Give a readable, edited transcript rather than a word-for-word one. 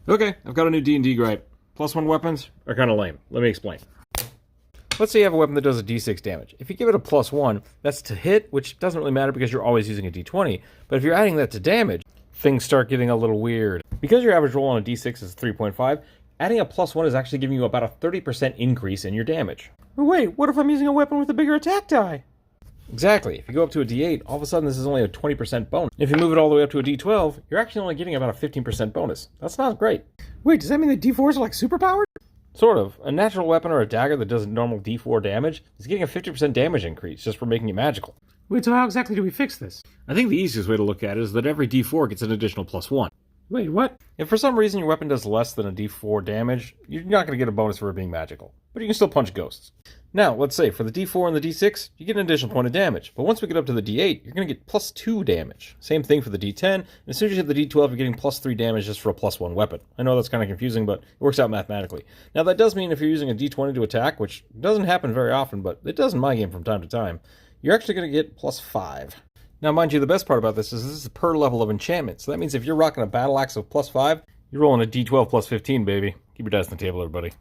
Okay, I've got a new D&D gripe. +1 weapons are kind of lame. Let me explain. Let's say you have a weapon that does a d6 damage. If you give it a +1, that's to hit, which doesn't really matter because you're always using a d20. But if you're adding that to damage, things start getting a little weird. Because your average roll on a d6 is 3.5, adding a +1 is actually giving you about a 30% increase in your damage. Wait, what if I'm using a weapon with a bigger attack die? Exactly. If you go up to a d8, all of a sudden this is only a 20% bonus. If you move it all the way up to a d12, you're actually only getting about a 15% bonus. That's not great. Wait, does that mean that D4s are like superpowered? Sort of. A natural weapon or a dagger that does normal d4 damage is getting a 50% damage increase just for making it magical. Wait, so how exactly do we fix this? I think the easiest way to look at it is that every d4 gets an additional +1. Wait, what? If for some reason your weapon does less than a d4 damage, you're not going to get a bonus for it being magical. But you can still punch ghosts. Now, let's say for the d4 and the d6, you get an additional point of damage. But once we get up to the d8, you're going to get +2 damage. Same thing for the d10, and as soon as you hit the d12, you're getting +3 damage just for a +1 weapon. I know that's kind of confusing, but it works out mathematically. Now, that does mean if you're using a d20 to attack, which doesn't happen very often, but it does in my game from time to time, you're actually going to get +5. Now, mind you, the best part about this is per level of enchantment. So that means if you're rocking a battle axe of +5, you're rolling a d12 +15, baby. Keep your dice on the table, everybody.